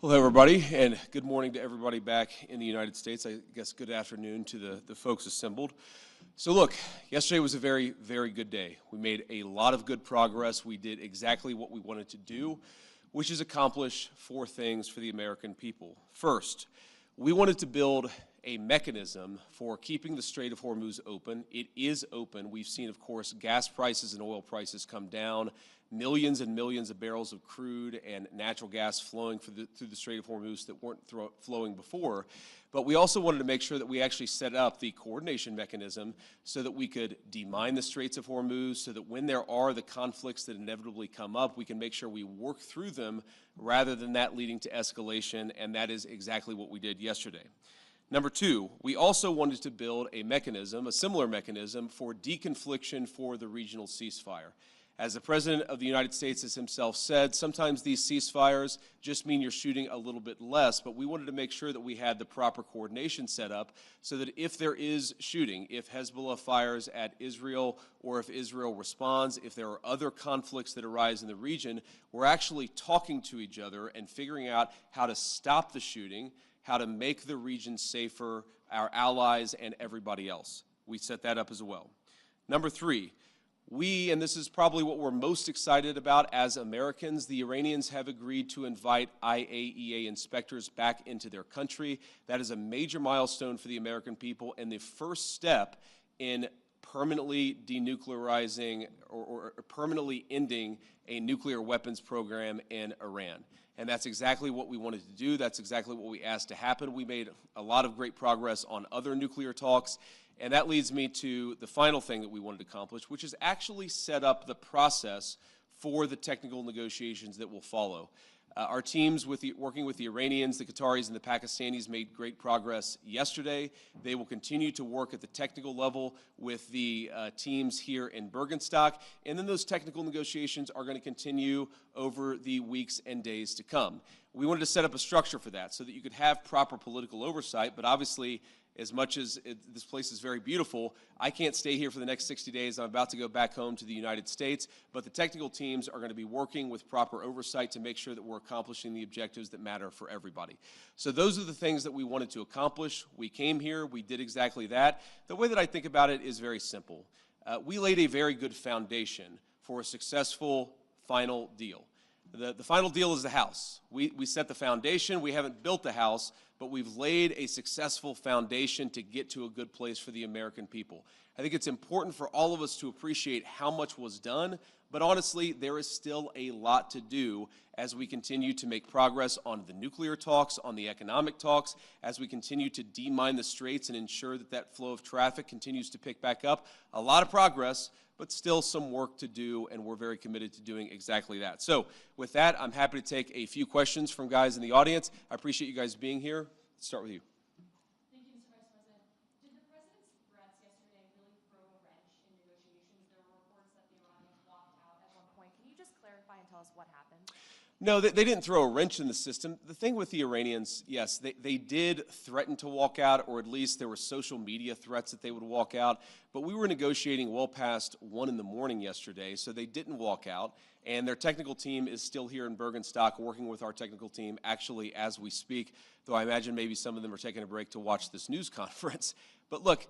Hello, everybody, and good morning to everybody back in the United States. I guess good afternoon to the folks assembled. So look, yesterday was a very, very good day. We made a lot of good progress. We did exactly what we wanted to do, which is accomplish four things for the American people. First, we wanted to build a mechanism for keeping the Strait of Hormuz open. It is open. We've seen, of course, gas prices and oil prices come down, millions and millions of barrels of crude and natural gas flowing through the Strait of Hormuz that weren't flowing before. But we also wanted to make sure that we actually set up the coordination mechanism so that we could demine the Straits of Hormuz, so that when there are the conflicts that inevitably come up, we can make sure we work through them rather than that leading to escalation, and that is exactly what we did yesterday. Number two, we also wanted to build a mechanism, a similar mechanism, for deconfliction for the regional ceasefire. As the President of the United States has himself said, sometimes these ceasefires just mean you're shooting a little bit less, but we wanted to make sure that we had the proper coordination set up so that if there is shooting, if Hezbollah fires at Israel or if Israel responds, if there are other conflicts that arise in the region, we're actually talking to each other and figuring out how to stop the shooting, how to make the region safer, our allies, and everybody else. We set that up as well. Number three, and this is probably what we're most excited about as Americans, the Iranians have agreed to invite IAEA inspectors back into their country. That is a major milestone for the American people and the first step in permanently denuclearizing or permanently ending a nuclear weapons program in Iran. And that's exactly what we wanted to do. That's exactly what we asked to happen. We made a lot of great progress on other nuclear talks. And that leads me to the final thing that we wanted to accomplish, which is actually set up the process for the technical negotiations that will follow. Our teams working with the Iranians, the Qataris, and the Pakistanis made great progress yesterday. They will continue to work at the technical level with the teams here in Buergenstock, and then those technical negotiations are going to continue over the weeks and days to come. We wanted to set up a structure for that so that you could have proper political oversight, but obviously, as much as this place is very beautiful, I can't stay here for the next 60 days. I'm about to go back home to the United States, but the technical teams are going to be working with proper oversight to make sure that we're accomplishing the objectives that matter for everybody. So those are the things that we wanted to accomplish. We came here, we did exactly that. The way that I think about it is very simple. We laid a very good foundation for a successful final deal. The final deal is the house. We set the foundation. We haven't built the house, but we've laid a successful foundation to get to a good place for the American people. I think it's important for all of us to appreciate how much was done, but honestly, there is still a lot to do as we continue to make progress on the nuclear talks, on the economic talks, as we continue to demine the straits and ensure that that flow of traffic continues to pick back up. A lot of progress, but still some work to do, and we're very committed to doing exactly that. So with that, I'm happy to take a few questions from guys in the audience. I appreciate you guys being here. Let's start with you. Thank you, Mr. Vice President. Did the President's threats yesterday really throw a wrench in negotiations? There were reports that the Iranians walked out at one point. Can you just clarify and tell us what happened? No, they didn't throw a wrench in the system. The thing with the Iranians, yes, they did threaten to walk out, or at least there were social media threats that they would walk out. But we were negotiating well past 1 in the morning yesterday, so they didn't walk out. And their technical team is still here in Buergenstock working with our technical team actually as we speak, though I imagine maybe some of them are taking a break to watch this news conference. But look,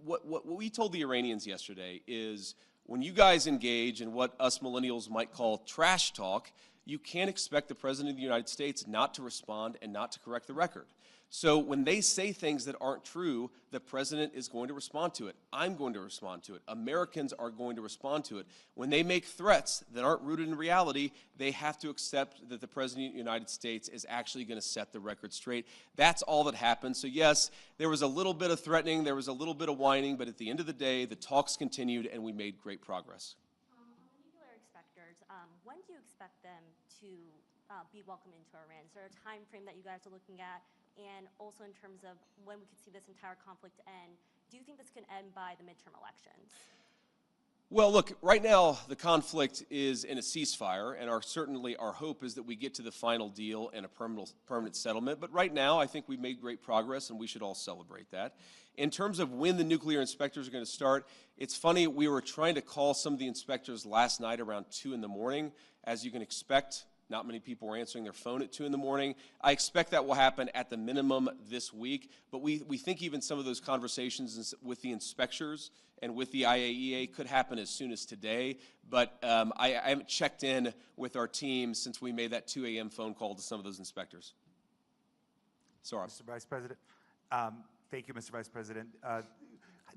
what we told the Iranians yesterday is, when you guys engage in what us millennials might call trash talk, you can't expect the President of the United States not to respond and not to correct the record. So when they say things that aren't true, the President is going to respond to it. I'm going to respond to it. Americans are going to respond to it. When they make threats that aren't rooted in reality, they have to accept that the President of the United States is actually going to set the record straight. That's all that happened. So yes, there was a little bit of threatening, there was a little bit of whining, but at the end of the day, the talks continued and we made great progress. On the nuclear inspectors, when do you expect them to be welcomed into Iran? Is there a time frame that you guys are looking at? And also in terms of when we could see this entire conflict end, do you think this can end by the midterm elections? Well, look, right now the conflict is in a ceasefire, and certainly our hope is that we get to the final deal and a permanent settlement. But right now, I think we've made great progress, and we should all celebrate that. In terms of when the nuclear inspectors are going to start, it's funny, we were trying to call some of the inspectors last night around 2 in the morning. As you can expect, Not many people were answering their phone at 2 in the morning. I expect that will happen at the minimum this week, but we think even some of those conversations with the inspectors and with the IAEA could happen as soon as today, but I haven't checked in with our team since we made that 2 a.m. phone call to some of those inspectors. Sorry. Mr. Vice President. Thank you, Mr. Vice President.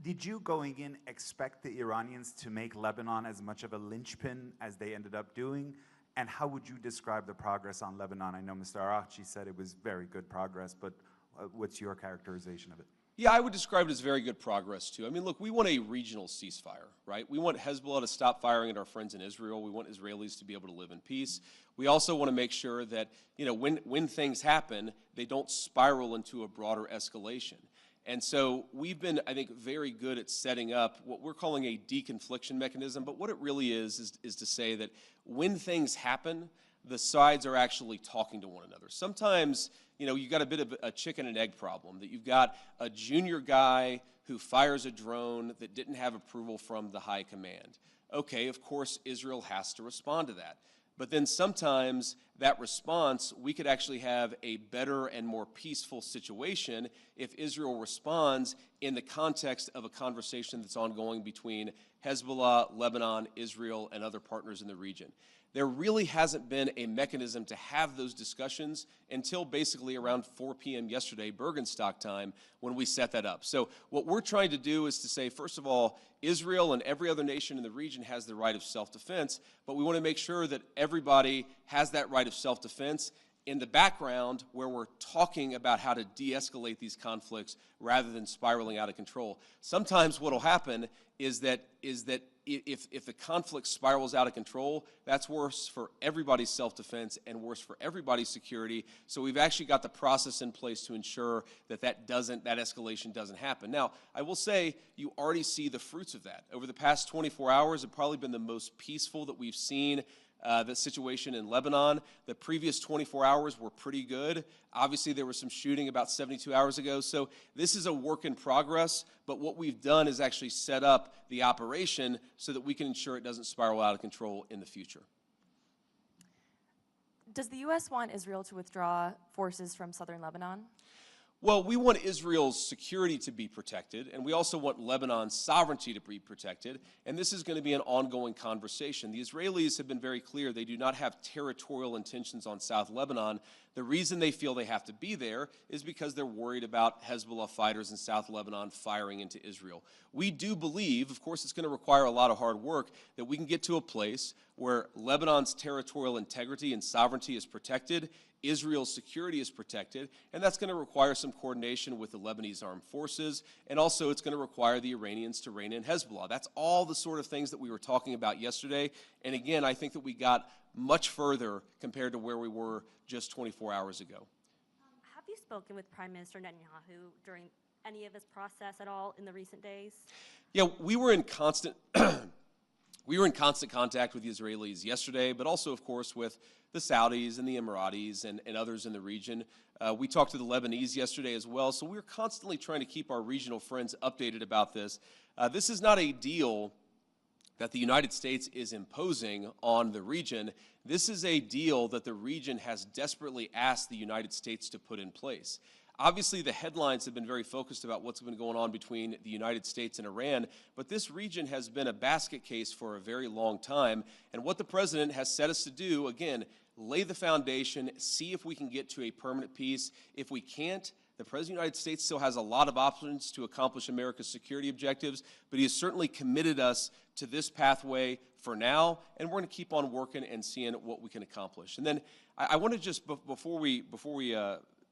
Did you, going in, expect the Iranians to make Lebanon as much of a linchpin as they ended up doing? And how would you describe the progress on Lebanon? I know Mr. Araghchi said it was very good progress, but what's your characterization of it? Yeah, I would describe it as very good progress, too. I mean, look, we want a regional ceasefire, right? We want Hezbollah to stop firing at our friends in Israel. We want Israelis to be able to live in peace. We also want to make sure that, you know, when things happen, they don't spiral into a broader escalation. And so we've been, I think, very good at setting up what we're calling a deconfliction mechanism. But what it really is to say that when things happen, the sides are actually talking to one another. Sometimes, you know, you've got a bit of a chicken and egg problem, that you've got a junior guy who fires a drone that didn't have approval from the high command. Okay, of course, Israel has to respond to that. But then sometimes that response, we could actually have a better and more peaceful situation if Israel responds in the context of a conversation that's ongoing between Hezbollah, Lebanon, Israel, and other partners in the region. There really hasn't been a mechanism to have those discussions until basically around 4 p.m. yesterday, Buergenstock time, when we set that up. So what we're trying to do is to say, first of all, Israel and every other nation in the region has the right of self-defense, but we want to make sure that everybody has that right of self-defense in the background where we're talking about how to de-escalate these conflicts rather than spiraling out of control. Sometimes what will happen is that if the conflict spirals out of control, that's worse for everybody's self-defense and worse for everybody's security. So we've actually got the process in place to ensure that that escalation doesn't happen. Now, I will say you already see the fruits of that. Over the past 24 hours, it's probably been the most peaceful that we've seen the situation in Lebanon. The previous 24 hours were pretty good. Obviously, there was some shooting about 72 hours ago. So this is a work in progress, but what we've done is actually set up the operation so that we can ensure it doesn't spiral out of control in the future. Does the U.S. want Israel to withdraw forces from southern Lebanon? Well, we want Israel's security to be protected, and we also want Lebanon's sovereignty to be protected, and this is going to be an ongoing conversation. The Israelis have been very clear they do not have territorial intentions on South Lebanon. The reason they feel they have to be there is because they're worried about Hezbollah fighters in South Lebanon firing into Israel. We do believe, of course it's going to require a lot of hard work, that we can get to a place where Lebanon's territorial integrity and sovereignty is protected, Israel's security is protected, and that's going to require some coordination with the Lebanese armed forces, and also it's going to require the Iranians to rein in Hezbollah. That's all the sort of things that we were talking about yesterday, and again, I think that we got much further compared to where we were just 24 hours ago. Have you spoken with Prime Minister Netanyahu during any of this process at all in the recent days? Yeah, we were in constant contact with the Israelis yesterday, but also, of course, with the Saudis and the Emiratis and others in the region. We talked to the Lebanese yesterday as well, so we're constantly trying to keep our regional friends updated about this. This is not a deal that the United States is imposing on the region. This is a deal that the region has desperately asked the United States to put in place. Obviously, the headlines have been very focused about what's been going on between the United States and Iran, but this region has been a basket case for a very long time, and what the President has set us to do, again, lay the foundation, see if we can get to a permanent peace. If we can't, the President of the United States still has a lot of options to accomplish America's security objectives, but he has certainly committed us to this pathway for now, and we're going to keep on working and seeing what we can accomplish. And then I want to just, before we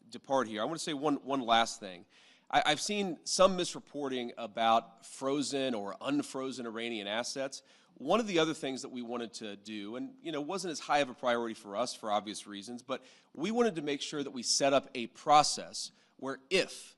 depart here, I want to say one last thing. I've seen some misreporting about frozen or unfrozen Iranian assets. One of the other things that we wanted to do, and wasn't as high of a priority for us for obvious reasons, but we wanted to make sure that we set up a process where if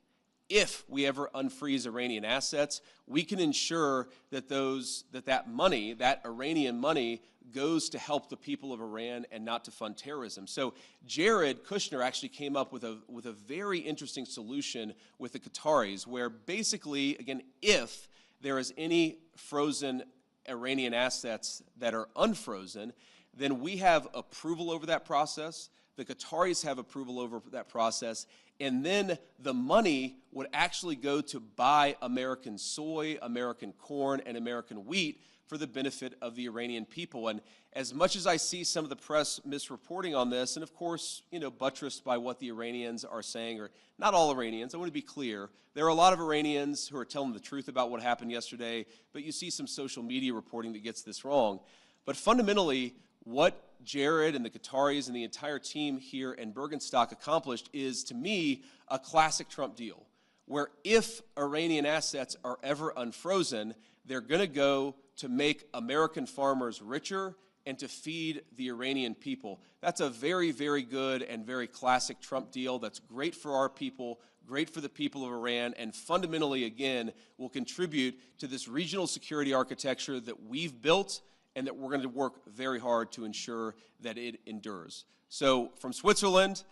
we ever unfreeze Iranian assets, we can ensure that that money, that Iranian money, goes to help the people of Iran and not to fund terrorism. So Jared Kushner actually came up with a very interesting solution with the Qataris, where basically, again, if there is any frozen Iranian assets that are unfrozen, then we have approval over that process. The Qataris have approval over that process. And then the money would actually go to buy American soy, American corn, and American wheat for the benefit of the Iranian people. And as much as I see some of the press misreporting on this, and of course, buttressed by what the Iranians are saying, or not all Iranians, I want to be clear, there are a lot of Iranians who are telling the truth about what happened yesterday, but you see some social media reporting that gets this wrong. But fundamentally, what Jared and the Qataris and the entire team here in Buergenstock accomplished is, to me, a classic Trump deal, where if Iranian assets are ever unfrozen, they're going to go to make American farmers richer and to feed the Iranian people. That's a very, very good and very classic Trump deal that's great for our people, great for the people of Iran, and fundamentally, again, will contribute to this regional security architecture that we've built and that we're going to work very hard to ensure that it endures. So from Switzerland,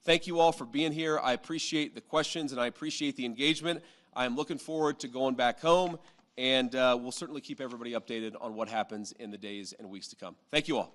thank you all for being here. I appreciate the questions and I appreciate the engagement. I'm looking forward to going back home, and we'll certainly keep everybody updated on what happens in the days and weeks to come. Thank you all.